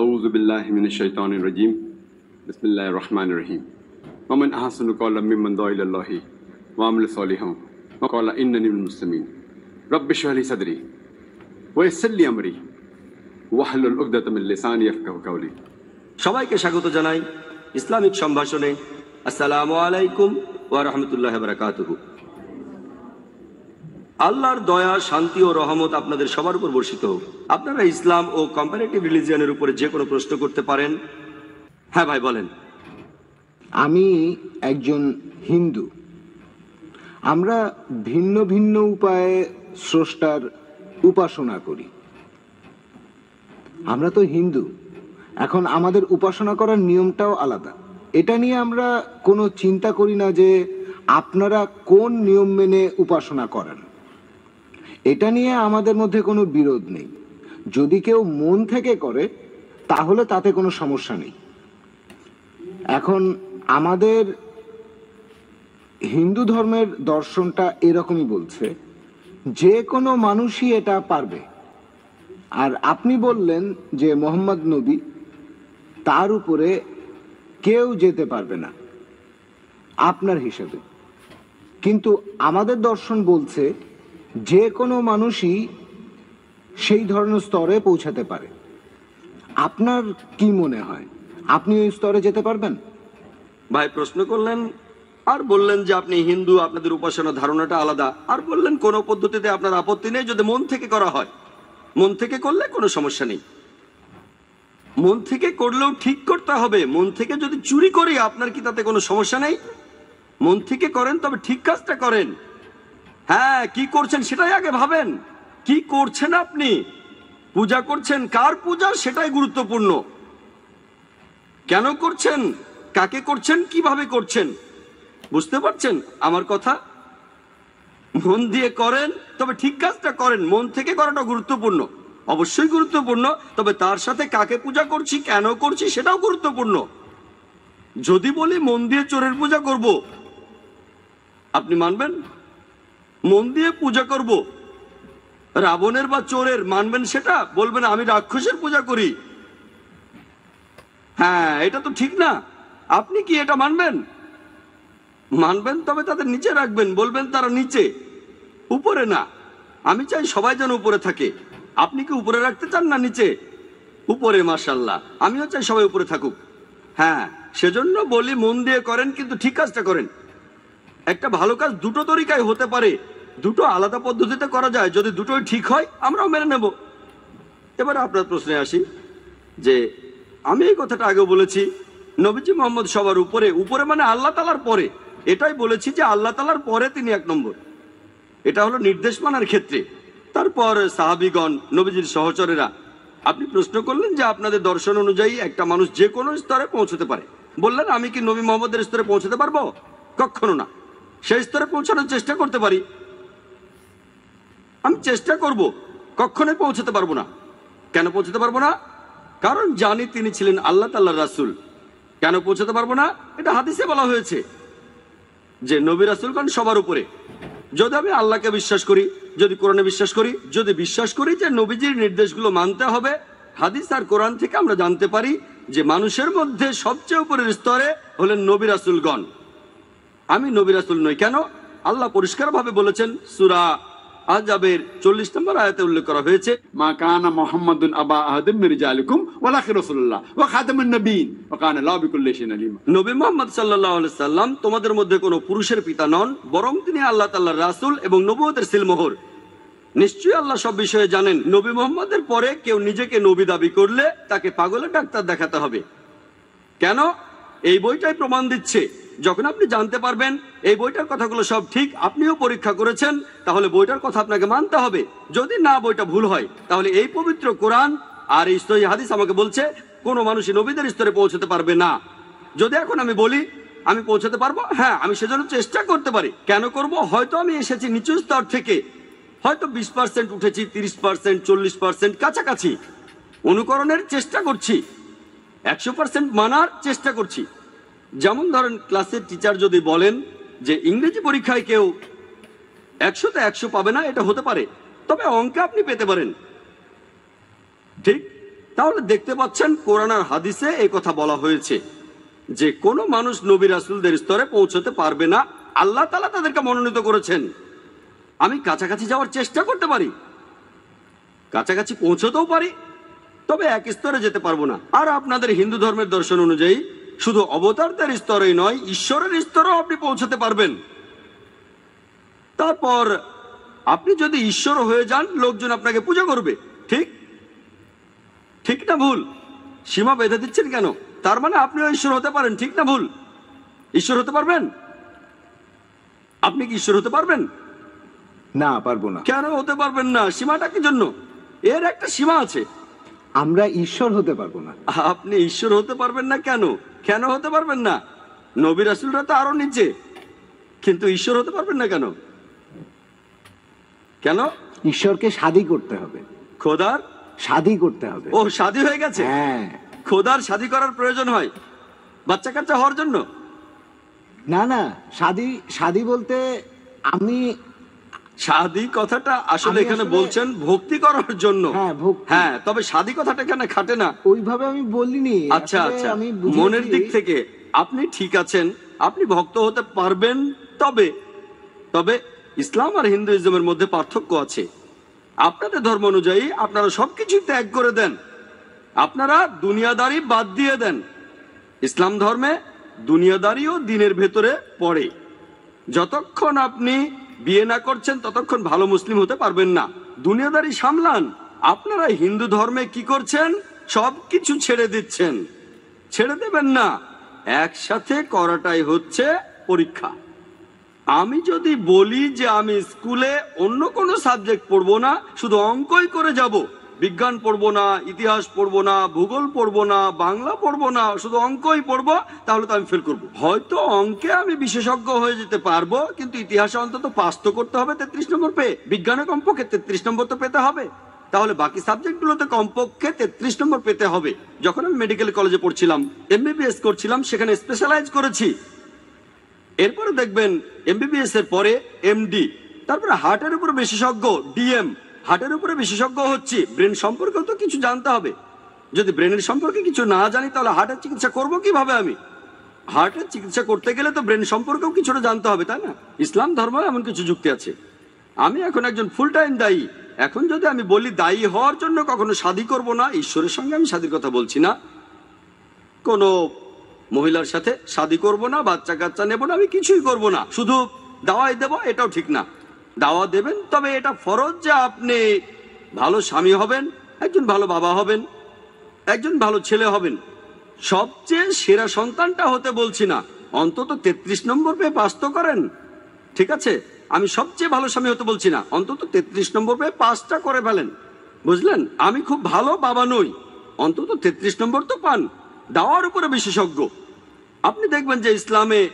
আউযু বিল্লাহি মিনাশ শাইতানির রাজিম। বিসমিল্লাহির রহমানির রহিম। ওয়া মান আহসানু ক্বাওলাম মিম্মান দাআ ইলাল্লাহি ওয়া আমিলা সলিহান ওয়া ক্বালা ইন্নানি মিনাল মুসলিমিন। রাব্বি ইশরাহ লি সাদরি ওয়া ইয়াসসির লি আমরি ওয়াহলুল উকদাতাম মিন লিসানি ইয়াফকাহু কাওলি। সবাইকে স্বাগত জানাই ইসলামিক সম্ভাষণে। আসসালামু আলাইকুম ওয়া রাহমাতুল্লাহি ওয়া বারাকাতুহু। আল্লাহর দয়া, শান্তি ও রহমত আপনাদের সবার উপর বর্ষিত হোক। আপনারা ইসলাম ও কম্পারেটিভ রিলিজিয়নের উপরে যে কোনো প্রশ্ন করতে পারেন। হ্যাঁ ভাই বলেন। আমি একজন হিন্দু। আমরা ভিন্ন ভিন্ন উপায়ে স্রষ্টার উপাসনা করি। আমরা তো হিন্দু, এখন আমাদের উপাসনা করার নিয়মটাও আলাদা। এটা নিয়ে আমরা কোনো চিন্তা করি না যে আপনারা কোন নিয়ম মেনে উপাসনা করেন। এটা নিয়ে আমাদের মধ্যে কোনো বিরোধ নেই। যদি কেউ মন থেকে করে তাহলে তাতে কোনো সমস্যা নেই। এখন আমাদের হিন্দু ধর্মের দর্শনটা এরকমই বলছে, যে কোনো মানুষই এটা পারবে। আর আপনি বললেন যে মোহাম্মদ নবী, তার উপরে কেউ যেতে পারবে না আপনার হিসাবে। কিন্তু আমাদের দর্শন বলছে যে কোনো মানুষই সেই ধরনের স্তরে পৌঁছাতে পারে। আপনার কি মনে হয়, আপনি ওই স্তরে যেতে পারবেন? ভাই প্রশ্ন করলেন আর বললেন যে আপনি হিন্দু, আপনাদের উপাসনা ধারণাটা আলাদা, আর বললেন কোনো পদ্ধতিতে আপনার আপত্তি নেই যদি মন থেকে করা হয়। মন থেকে করলে কোনো সমস্যা নেই। মন থেকে করলেও ঠিক করতে হবে। মন থেকে যদি চুরি করি আপনার কি তাতে কোনো সমস্যা নেই? মন থেকে করেন তবে ঠিক কাজটা করেন। হ্যাঁ, কি করছেন সেটাই আগে ভাবেন। কি করছেন আপনি? পূজা করছেন, কার পূজা সেটাই গুরুত্বপূর্ণ। কেন করছেন, কাকে করছেন, কিভাবে করছেন, বুঝতে পারছেন আমার কথা? মন দিয়ে করেন তবে ঠিক কাজটা করেন। মন থেকে করাটা গুরুত্বপূর্ণ, অবশ্যই গুরুত্বপূর্ণ, তবে তার সাথে কাকে পূজা করছি, কেন করছি সেটাও গুরুত্বপূর্ণ। যদি বলি মন দিয়ে চোরের পূজা করব, আপনি মানবেন? মন দিয়ে পূজা করব রাবণের বা চোরের, মানবেন সেটা? বলবেন আমি রাক্ষসের পূজা করি। হ্যাঁ, এটা তো ঠিক না। আপনি কি এটা মানবেন? মানবেন তবে তাদের নিচে রাখবেন, বলবেন তারা নিচে, উপরে না। আমি চাই সবাই যেন উপরে থাকে। আপনি কি উপরে রাখতে চান না নিচে? উপরে, মাশাআল্লাহ। আমিও চাই সবাই উপরে থাকুক। হ্যাঁ, সেজন্য বলি মন দিয়ে করেন কিন্তু ঠিক কাজটা করেন। একটা ভালো কাজ দুটো তরিকায় হতে পারে, দুটো আলাদা পদ্ধতিতে করা যায়। যদি দুটোই ঠিক হয় আমরাও মেনে নেব। এবার আপনার প্রশ্নে আসি যে আমি এই কথাটা আগেও বলেছি, নবীজি মোহাম্মদ সবার উপরে। উপরে মানে আল্লাহ তাআলার পরে। এটাই বলেছি যে আল্লাহ তাআলার পরে তিনি এক নম্বর। এটা হলো নির্দেশ মানার ক্ষেত্রে। তারপর সাহাবীগণ, নবীজির সহচরেরা। আপনি প্রশ্ন করলেন যে আপনাদের দর্শন অনুযায়ী একটা মানুষ যে কোনো স্তরে পৌঁছতে পারে। বললেন আমি কি নবী মোহাম্মদের স্তরে পৌঁছতে পারবো? কখনো না। সেই স্তরে পৌঁছানোর চেষ্টা করতে পারি, আমি চেষ্টা করব, কখনোই পৌঁছতে পারবো না। কেন পৌঁছতে পারবো না? কারণ জানি তিনি ছিলেন আল্লাহ তাআলার রাসূল। কেন পৌঁছতে পারবো না? এটা হাদিসে বলা হয়েছে যে নবী রাসূলগণ সবার উপরে। যদি আমি আল্লাহকে বিশ্বাস করি, যদি কোরআনে বিশ্বাস করি, যদি বিশ্বাস করি যে নবীজির নির্দেশগুলো মানতে হবে, হাদিস আর কোরআন থেকে আমরা জানতে পারি যে মানুষের মধ্যে সবচেয়ে উপরের স্তরে হলেন নবী রাসূলগণ। আমি নবী রাসূল নই। কেন? আল্লাহ পরিষ্কারভাবে বলেছেন, সূরা আহজাবের 40 নম্বর আয়াতে উল্লেখ করা হয়েছে, মা কানা মুহাম্মাদুন আবা আহাদিম মিন রিজালিকুম ওয়ালাকিন রাসূলুল্লাহ ওয়া খাতামুন নবিয়্যিন ওয়া কানা আল্লাহু বিকুল্লি শাইইন আলিম। নবী মুহাম্মদ সাল্লাল্লাহু আলাইহি সাল্লাম তোমাদের মধ্যে কোনো পুরুষের পিতা নন, বরং তিনি আল্লাহ তাআলার রাসূল এবং নবুয়তের সিলমোহর। নিশ্চয়ই আল্লাহ সব বিষয়ে জানেন। নবী মুহাম্মদের পরে কেউ নিজেকে নবী দাবি করলে তাকে পাগলের ডাক্তার দেখাতে হবে। কেন? এই বইটাই প্রমাণ দিচ্ছে। যখন আপনি জানতে পারবেন এই বইটার কথাগুলো সব ঠিক, আপনিও পরীক্ষা করেছেন, তাহলে বইটার কথা আপনাকে মানতে হবে। যদি না বইটা ভুল হয়, তাহলে এই পবিত্র কোরআন আর এই সহিহ হাদিস আমাকে বলছে কোনো মানুষই নবীদের স্তরে পৌঁছতে পারবে না। যদি এখন আমি বলি আমি পৌঁছতে পারবো, হ্যাঁ, আমি সেজন্য চেষ্টা করতে পারি। কেন করব? হয়তো আমি এসেছি নিচু স্তর থেকে, হয়তো 20% উঠেছি, 30%, 40% কাছাকাছি। অনুকরণের চেষ্টা করছি, 100% মানার চেষ্টা করছি। যেমন ধরেন ক্লাসের টিচার যদি বলেন যে ইংরেজি পরীক্ষায় কেউ 100তে 100 পাবে না, এটা হতে পারে, তবে অঙ্কে আপনি পেতে পারেন। ঠিক তাহলে দেখতে পাচ্ছেন কোরআন আর হাদিসে এই কথা বলা হয়েছে যে কোনো মানুষ নবী রাসূলদের স্তরে পৌঁছতে পারবে না। আল্লাহ তাআলা তাদেরকে মনোনীত করেছেন। আমি কাছাকাছি যাওয়ার চেষ্টা করতে পারি, কাছাকাছি পৌঁছতেও পারি, তবে এক স্তরে যেতে পারবো না। আর আপনাদের হিন্দু ধর্মের দর্শন অনুযায়ী শুধু অবতারদের স্তরেই নয়, ঈশ্বরের স্তরেও আপনি পৌঁছতে পারবেন। তারপর আপনি যদি ঈশ্বর হয়ে যান, লোকজন আপনাকে পূজা করবে। ঠিক ঠিক না ভুল? সীমা বেঁধে দিচ্ছেন কেন? তার মানে আপনিও ঈশ্বর হতে পারেন। ঠিক না ভুল? ঈশ্বর হতে পারবেন? আপনি কি ঈশ্বর হতে পারবেন? না, পারবো না। কেন হতে পারবেন না? সীমাটা কি জন্য? এর একটা সীমা আছে। আমরা ঈশ্বর হতে পারবো না। আপনি ঈশ্বর হতে পারবেন না কেন? কেন হতে পারবেন না? নবী রাসূলরা তো আরো নিচে, কিন্তু ঈশ্বর হতে পারবেন না কেন? কেন? ঈশ্বরকে শাদী করতে হবে। খোদার শাদী করতে হবে। ও শাদী হয়ে গেছে? হ্যাঁ। খোদার শাদী করার প্রয়োজন হয় বাচ্চা কাচ্চা হওয়ার জন্য? না না, শাদী শাদী বলতে আমি শাদী কথাটা আসলে আমি এখানে আসলে- বলছেন ভক্তি করার জন্য। হ্যাঁ, ভক্তি। হ্যাঁ, তবে শাদী কথাটা এখানে খাটে না। ওইভাবে আমি বলিনি। আচ্ছা আসলে আচ্ছা, আমি বুঝিয়েছি- মনের দিক থেকে আপনি ঠিক আছেন, আপনি ভক্ত হতে পারবেন। তবে তবে ইসলাম আর হিন্দুইজমের মধ্যে পার্থক্য আছে। আপনাদের ধর্ম অনুযায়ী আপনারা সবকিছু ত্যাগ করে দেন, আপনারা দুনিয়াদারি বাদ দিয়ে দেন। ইসলাম ধর্মে দুনিয়াদারিও দিনের ভেতরে পড়ে। যতক্ষণ আপনি বিয়ে না করছেন ততক্ষণ ভালো মুসলিম হতে পারবেন না। দুনিয়াদারি সামলান। আপনারা হিন্দু ধর্মে কি করছেন? সবকিছু ছেড়ে দিচ্ছেন। ছেড়ে দেবেন না, একসাথে করাটাই হচ্ছে পরীক্ষা। আমি যদি বলি যে আমি স্কুলে অন্য কোনো সাবজেক্ট পড়বো না, শুধু অঙ্কই করে যাব, বিজ্ঞান পড়বো না, ইতিহাস পড়বো না, ভূগোল পড়বো না, বাংলা পড়বো না, শুধু অঙ্কই পড়বো, তাহলে তো আমি ফেল করবো। হয়তো অঙ্কে আমি বিশেষজ্ঞ হয়ে যেতে পারবো, কিন্তু ইতিহাসে অন্তত পাস তো করতে হবে 33 নম্বর পেয়ে, বিজ্ঞানে কমপক্ষে 33 নম্বর তো পেতে হবে। তাহলে বাকি সাবজেক্টগুলোতে কমপক্ষে 33 নম্বর পেতে হবে। যখন আমি মেডিকেল কলেজে পড়ছিলাম, এমবিবিএস করছিলাম, সেখানে স্পেশালাইজ করেছি। এরপরে দেখবেন এমবিবিএস এর পরে এমডি, তারপরে হার্টের উপরে বিশেষজ্ঞ ডিএম, হার্টের উপরে বিশেষজ্ঞ হচ্ছি। ব্রেন সম্পর্কেও তো কিছু জানতে হবে। যদি ব্রেনের সম্পর্কে কিছু না জানি তাহলে হার্টের চিকিৎসা করব কিভাবে? আমি হার্টের চিকিৎসা করতে গেলে তো ব্রেন সম্পর্কেও কিছুটা জানতে হবে, তাই না? ইসলাম ধর্ম এমন কিছু যুক্তি আছে। আমি এখন একজন ফুল টাইম দায়ী। এখন যদি আমি বলি দায়ী হওয়ার জন্য কখনো শাদী করব না, ঈশ্বরের সঙ্গে আমি শাদীর কথা বলছি না, কোনো মহিলার সাথে শাদী করব না, বাচ্চা কাচ্চা নেব না, আমি কিছুই করব না, শুধু দাওয়াই দেব, এটাও ঠিক না। দাওয়া দেবেন, তবে এটা ফরজ যে আপনি ভালো স্বামী হবেন, একজন ভালো বাবা হবেন, একজন ভালো ছেলে হবেন। সবচেয়ে সেরা সন্তানটা হতে বলছি না, অন্তত 33 নম্বর পেয়ে পাস তো করেন। ঠিক আছে, আমি সবচেয়ে ভালো স্বামী হতে বলছি না, অন্তত 33 নম্বর পেয়ে পাসটা করে ফেলেন। বুঝলেন? আমি খুব ভালো বাবা নই, অন্তত 33 নম্বর তো পান। দাওয়ার উপরে বিশেষজ্ঞ। আপনি দেখবেন যে ইসলামে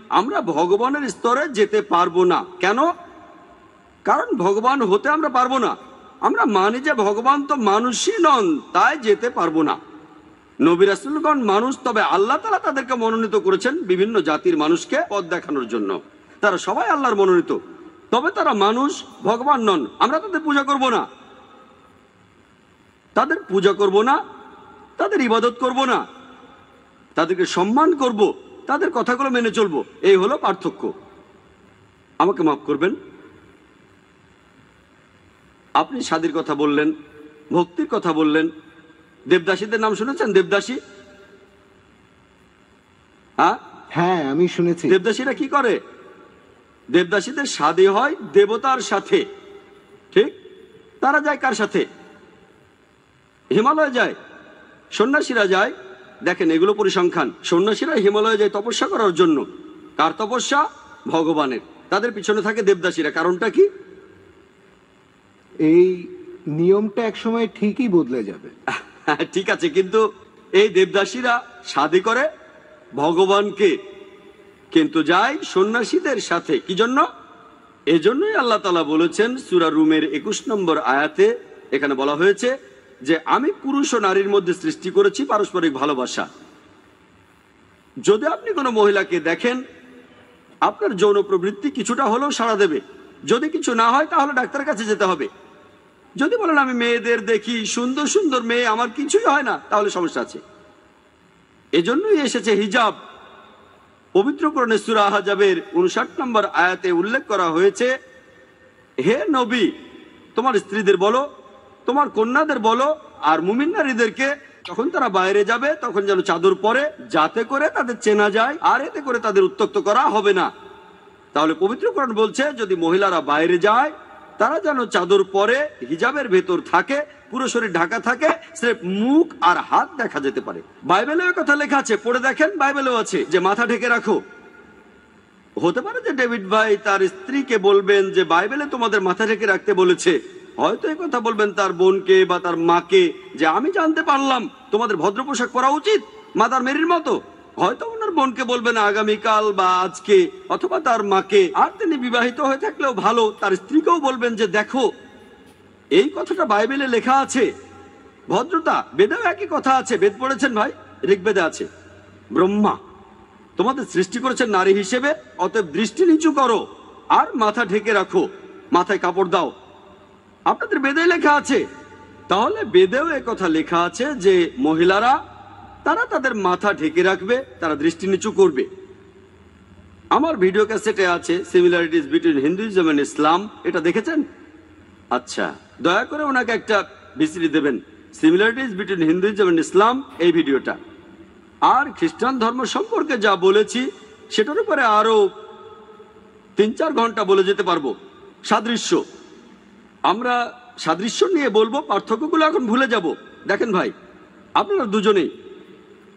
আমরা ভগবানের স্তরে যেতে পারবো না। কেন? কারণ ভগবান হতে আমরা পারবো না। আমরা মানি যে ভগবান তো মানুষই নন, তাই যেতে পারবো না। নবী রাসূলগণ মানুষ, তবে আল্লাহ তাআলা তাদেরকে মনোনীত করেছেন বিভিন্ন জাতির মানুষকে পথ দেখানোর জন্য। তারা সবাই আল্লাহর মনোনীত, তবে তারা মানুষ, ভগবান নন। আমরা তাদের পূজা করব না, তাদের পূজা করব না, তাদের ইবাদত করব না, তাদেরকে সম্মান করব, তাদের কথাগুলো মেনে চলবো। এই হলো পার্থক্য। আমাকে মাফ করবেন। আপনি শাদীর কথা বললেন, ভক্তির কথা বললেন। দেবদাসীদের নাম শুনেছেন? দেবদাসী? হ্যাঁ, আমি শুনেছি। দেবদাসীরা কি করে? দেবদাসীদের শাদী হয় দেবতার সাথে। ঠিক? তারা যায় কার সাথে? হিমালয়ে যায়। সন্ন্যাসীরা যায়, দেখেন এগুলো পরিসংখ্যান। সন্ন্যাসীরা হিমালয়ে যায় তপস্যা করার জন্য। কার তপস্যা? ভগবানের। তাদের পিছনে থাকে দেবদাসীরা। কারণটা কি? এই নিয়মটা একসময় ঠিকই বদলে যাবে। ঠিক আছে, কিন্তু এই দেবদাসীরা শাদী করে ভগবানকে, কিন্তু যায় সন্ন্যাসীদের সাথে। কি জন্য? এজন্যই আল্লাহ তাআলা বলেছেন সূরা রুমের 21 নম্বর আয়াতে, এখানে বলা হয়েছে যে আমি পুরুষ ও নারীর মধ্যে সৃষ্টি করেছি পারস্পরিক ভালোবাসা। যদি আপনি কোনো মহিলাকে দেখেন, আপনার যৌন প্রবৃত্তি কিছুটা হলেও সাড়া দেবে। যদি কিছু না হয় তাহলে ডাক্তারের কাছে যেতে হবে। যদি বলেন আমি মেয়েদের দেখি, সুন্দর সুন্দর মেয়ে, আমার কিছুই হয় না, তাহলে সমস্যা আছে। এজন্যই এসেছে হিজাব। পবিত্র কোরআনে সূরা আহজাবের 59 নম্বর আয়াতে উল্লেখ করা হয়েছে, হে নবী, তোমার স্ত্রীদের বলো, তোমার কন্যাদের বলো, আর মুমিন নারীদেরকে যখন তারা বাইরে যাবে তখন যেন চাদর পরে, যাতে করে তাদের চেনা যায়, আর এতে করে তাদের উত্ত্যক্ত করা হবে না। তাহলে পবিত্র কোরআন বলছে যদি মহিলারা বাইরে যায় তারা যেন চাদর পরে, হিজাবের ভেতর থাকে, পুরো শরীর ঢাকা থাকে, সির্ফ মুখ আর হাত দেখা যেতে পারে। বাইবেলেও কথা লেখা আছে, পড়ে দেখেন, বাইবেলেও আছে যে মাথা ঢেকে রাখো। হতে পারে যে ডেভিড ভাই তার স্ত্রীকে বলবেন যে বাইবেলে তোমাদের মাথা ঢেকে রাখতে বলেছে, হয়তো এই কথা বলবেন তার বোনকে বা তার মাকে যে আমি জানতে পারলাম তোমাদের ভদ্র পোশাক পরা উচিত মাদার মেরির মতো। হয়তো ওনার বোনকে বলবেন আগামীকাল বা আজকে, অথবা তার মাকে, আর তিনি বিবাহিত হয়ে থাকলেও ভালো, তার স্ত্রীকেও বলবেন যে দেখো এই কথাটা বাইবেলে লেখা আছে। ভদ্রতা বেদেও একই কথা আছে। বেদ পড়েছেন ভাই? ঋগ্বেদে আছে, ব্রহ্মা তোমাদের সৃষ্টি করেছেন নারী হিসেবে, অতএব দৃষ্টি নিচু করো আর মাথা ঢেকে রাখো, মাথায় কাপড় দাও। আপনাদের বেদে লেখা আছে। তাহলে বেদেও কথা লেখা আছে যে মহিলারা তারা তাদের মাথা ঢেকে রাখবে, তারা দৃষ্টি নিচু করবে। আমার ভিডিও ক্যাসেটে আছে সিমিলারিটিজ বিটুইন হিন্দুইজম এন্ড ইসলাম, এটা দেখেছেন? আচ্ছা, দয়া করে ওনাকে একটা ভিসিডি দেবেন, সিমিলারিটিজ বিটুইন হিন্দুইজম এন্ড ইসলাম, এই ভিডিওটা। আর খ্রিস্টান ধর্ম সম্পর্কে যা বলেছি সেটার উপরে আরো 3-4 ঘন্টা বলে যেতে পারবো। সাদৃশ্য, আমরা সাদৃশ্য নিয়ে বলবো, পার্থক্যগুলো এখন ভুলে যাব। দেখেন ভাই, আপনারা দুজনেই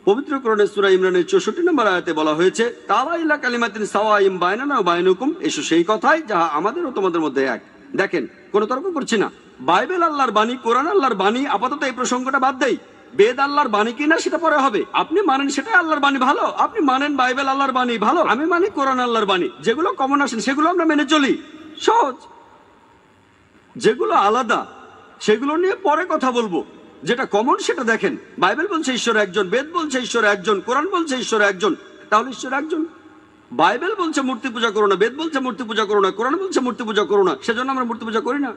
পবিত্র কোরআনে সূরা ইমরানের 64 নম্বর আয়াতে বলা হয়েছে, তাআলা ইলা কালিমাতিন সাওয়াইম বাইনানা ওয়া বাইনাকুম, এসো সেই কথাই যাহা আমাদের ও তোমাদের মধ্যে এক। দেখেন, কোনো তর্ক করছি না। বাইবেল আল্লাহর বাণী, কোরআন আল্লাহর বাণী। আপাতত এই প্রসঙ্গটা বাদ দেই, বেদ আল্লাহর বাণী কিনা সেটা পরে হবে। আপনি মানেন সেটাই আল্লাহর বাণী, ভালো। আপনি মানেন বাইবেল আল্লাহর বাণী, ভালো। আমি মানি কোরআন আল্লাহর বাণী। যেগুলো কমন আসেন সেগুলো আমরা মেনে চলি, সহজ। যেগুলো আলাদা সেগুলো নিয়ে পরে কথা বলবো। যেটা কমন সেটা দেখেন। বাইবেল বলছে ঈশ্বর একজন, বেদ বলছে ঈশ্বর একজন, কোরআন বলছে ঈশ্বর একজন, তাহলে ঈশ্বর একজন। বাইবেল বলছে মূর্তি পূজা করো না, বেদ বলছে মূর্তি পূজা করো না, কোরআন বলছে মূর্তি পূজা করো না, সেজন্য আমরা মূর্তি পূজা করি না।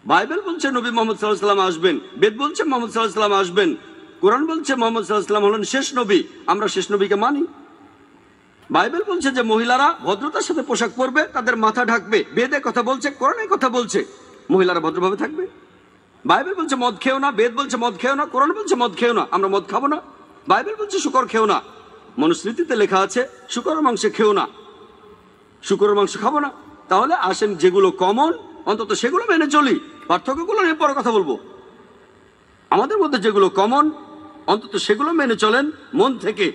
বাইবেল বলছে নবী মুহাম্মদ সাল্লাল্লাহু আলাইহি ওয়াসাল্লাম আসবেন, বেদ বলছে মুহাম্মদ সাল্লাল্লাহু আলাইহি ওয়াসাল্লাম আসবেন, কোরআন বলছে মুহাম্মদ সাল্লাল্লাহু আলাইহি ওয়াসাল্লাম হলেন শেষ নবী, আমরা শেষ নবীকে মানি। বাইবেল বলছে যে মহিলারা ভদ্রতার সাথে পোশাক পরবে, তাদের মাথা ঢাকবে, বেদে কথা বলছে, কোরআনে কথা বলছে মহিলারা ভদ্রভাবে থাকবে। বাইবেল বলছে মদ খেও না, বেদ বলছে মদ খেও না, কোরআন বলছে মদ খেও না, আমরা মদ খাবো না। বাইবেল বলছে শুকর খেও না, মনুস্মৃতিতে লেখা আছে শুকরের মাংস খেও না, শুকরের মাংস খাবো না। তাহলে আসেন যেগুলো কমন অন্তত সেগুলো মেনে চলি, পার্থক্যগুলো নিয়ে পরে কথা বলবো। আমাদের মধ্যে যেগুলো কমন অন্তত সেগুলো মেনে চলেন মন থেকে।